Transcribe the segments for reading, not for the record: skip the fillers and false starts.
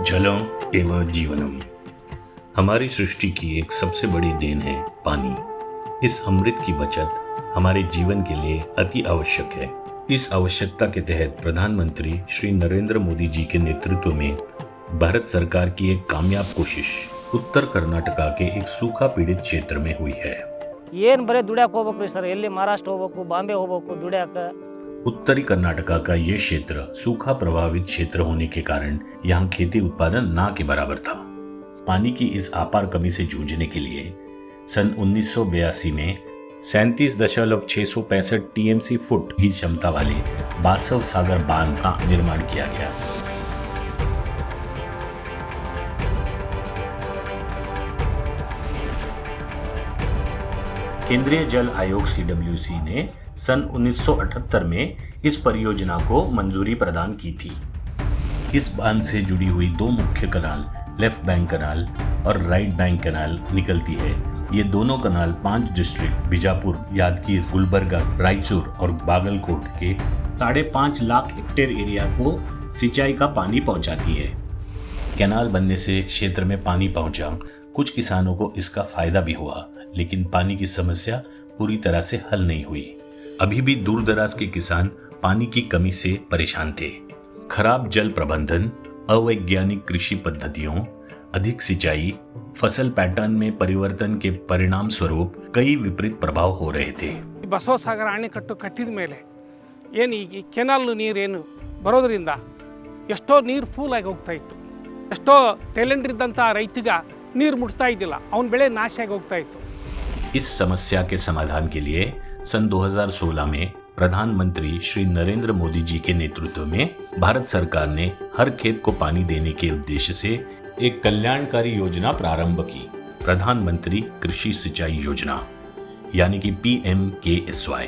जलम एवं जीवनम। हमारी सृष्टि की एक सबसे बड़ी देन है पानी। इस अमृत की बचत हमारे जीवन के लिए अति आवश्यक है। इस आवश्यकता के तहत प्रधानमंत्री श्री नरेंद्र मोदी जी के नेतृत्व में भारत सरकार की एक कामयाब कोशिश उत्तर कर्नाटका के एक सूखा पीड़ित क्षेत्र में हुई है। ಏನು ಬರೇ ದುಡ್ಯಾಕ ಹೋಗ್ಬೇಕ್ರಿ ಸರ್, ಎಲ್ಲಿ ಮಹಾರಾಷ್ಟ್ರ ಹೋಗ್ಬೇಕು, ಬಾಂಬೆ ಹೋಗ್ಬೇಕು ದುಡ್ಯಾಕ। उत्तरी कर्नाटका का ये क्षेत्र सूखा प्रभावित क्षेत्र होने के कारण यहाँ खेती उत्पादन ना के बराबर था। पानी की इस आपार कमी से जूझने के लिए सन 1982 में 37.665 टीएमसी फुट की क्षमता वाले बासव सागर बांध का निर्माण किया गया। केंद्रीय जल आयोग CWC ने सन 1978 में इस परियोजना को मंजूरी प्रदान की थी। इस बांध से जुड़ी हुई दो मुख्य कनाल लेफ्ट बैंक कनाल और राइट बैंक कनाल निकलती है। ये दोनों कनाल 5 डिस्ट्रिक्ट बीजापुर, यादगीर, गुलबर्गा, रायचूर और बागलकोट के 5.5 लाख हेक्टेयर एरिया को सिंचाई का पानी पहुंचाती है। कैनाल बनने से क्षेत्र में पानी पहुंचा, कुछ किसानों को इसका फायदा भी हुआ, लेकिन पानी की समस्या पूरी तरह से हल नहीं हुई। अभी भी दूर दराज के किसान पानी की कमी से परेशान थे। खराब जल प्रबंधन, अवैज्ञानिक कृषि पद्धतियों, अधिक सिंचाई, फसल पैटर्न में परिवर्तन के परिणाम स्वरूप कई विपरीत प्रभाव हो रहे थे। ಬಸವ ಸಾಗರ ಅಣೆಕಟ್ಟು ಕಟ್ಟಿದ ಮೇಲೆ ಏನು ಈ ಕೆನಾಲ್ ನೀರೇನು ಬರೋದ್ರಿಂದ ಎಷ್ಟೋ ನೀರು ಫೂಲಾಗಿ ಹೋಗ್ತಾ ಇತ್ತು, ಎಷ್ಟೋ ಟ್ಯಾಲೆಂಟ್ ಇದ್ದಂಥ ರೈತಗ ನೀರು ಮುಟ್ತಾ ಇದ್ದಿಲ್ಲ, ಅವನ ಬೆಳೆ ನಾಶ ಆಗಿ ಹೋಗ್ತಾ ಇತ್ತು। इस समस्या के समाधान के लिए सन 2016 में प्रधानमंत्री श्री नरेंद्र मोदी जी के नेतृत्व में भारत सरकार ने हर खेत को पानी देने के उद्देश्य से एक कल्याणकारी योजना प्रारंभ की, प्रधानमंत्री कृषि सिंचाई योजना यानी कि PMKSY।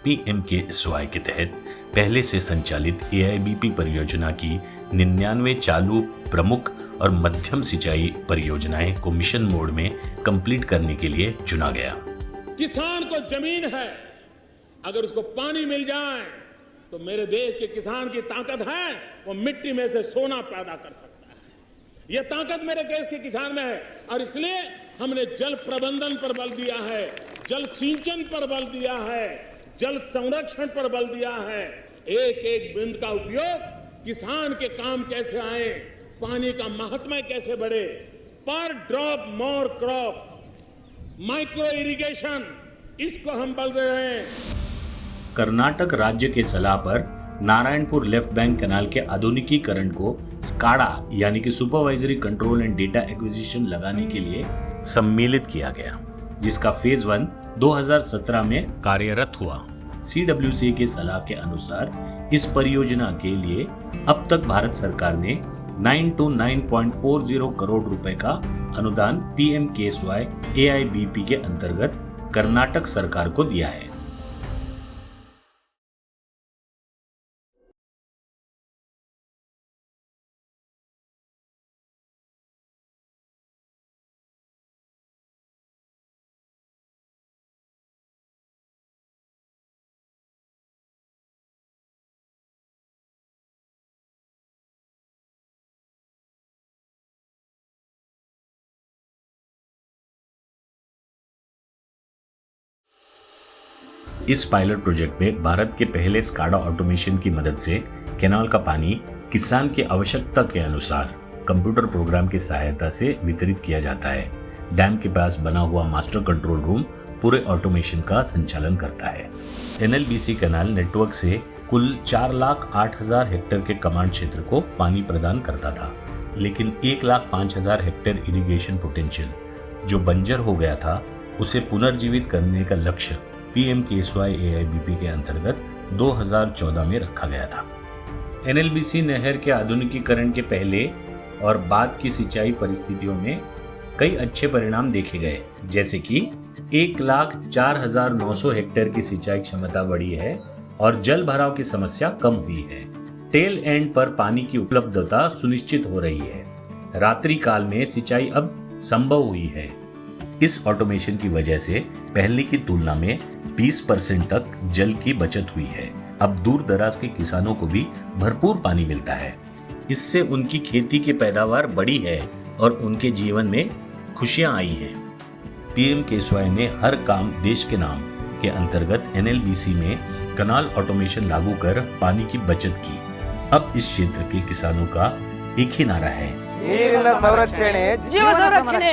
PMKSY के तहत पहले से संचालित AIBP परियोजना की 99 चालू प्रमुख और मध्यम सिंचाई परियोजनाएं को मिशन मोड में कंप्लीट करने के लिए चुना गया। किसान को जमीन है, अगर उसको पानी मिल जाए तो मेरे देश के किसान की ताकत है, वो मिट्टी में से सोना पैदा कर सकता है। ये ताकत मेरे देश के किसान में है और इसलिए हमने जल प्रबंधन पर बल दिया है, जल सिंचन पर बल दिया है, जल संरक्षण पर बल दिया है। एक एक बूंद का उपयोग किसान के काम कैसे आए, पानी का महात्म्य कैसे बढ़े, पर drop more crop, micro irrigation, इसको हम बल दे रहे हैं। कर्नाटक राज्य के सलाह पर नारायणपुर लेफ्ट बैंक कैनाल के आधुनिकीकरण को स्काडा यानी कि supervisory control and data acquisition लगाने के लिए सम्मिलित किया गया, जिसका फेज 1 2017 में कार्यरत हुआ। CWC के सलाह के अनुसार इस परियोजना के लिए अब तक भारत सरकार ने 9 to 9.40 करोड़ रुपए का अनुदान PMKSY AIBP के अंतर्गत कर्नाटक सरकार को दिया है। इस पायलट प्रोजेक्ट में भारत के पहले स्काडा ऑटोमेशन की मदद से कैनाल का पानी किसान की आवश्यकता के अनुसार कंप्यूटर प्रोग्राम की सहायता से वितरित किया जाता है। डैम के पास बना हुआ मास्टर कंट्रोल रूम पूरे ऑटोमेशन का संचालन करता है। NLBC कैनाल नेटवर्क से कुल 4,08,000 हेक्टेयर के कमांड क्षेत्र को पानी प्रदान करता था, लेकिन 1,05,000 हेक्टेयर इरिगेशन पोटेंशियल जो बंजर हो गया था, उसे पुनर्जीवित करने का लक्ष्य PMKSY AIBP के अंतर्गत 2014 में रखा गया था। NLBC नहर के आधुनिकीकरण के पहले और बाद की सिंचाई परिस्थितियों में कई अच्छे परिणाम देखे गए, जैसे कि 1,04,900 हेक्टेयर की सिंचाई क्षमता बढ़ी है और जल भराव की समस्या कम हुई है। टेल एंड पर पानी की उपलब्धता सुनिश्चित हो रही है। रात्रि काल में सिंचाई अब संभव हुई है। इस ऑटोमेशन की वजह से पहले की तुलना में 20% तक जल की बचत हुई है। अब दूर दराज के किसानों को भी भरपूर पानी मिलता है। इससे उनकी खेती की पैदावार बढ़ी है और उनके जीवन में खुशियां आई हैं। पीएम केशवाई ने हर काम देश के नाम के अंतर्गत एनएलबीसी में कनाल ऑटोमेशन लागू कर पानी की बचत की। अब इस क्षेत्र के किसानों का एक ही नारा है, ನೀರಿನ ಸಂರಕ್ಷಣೆ ಜೀವ ಸಂರಕ್ಷಣೆ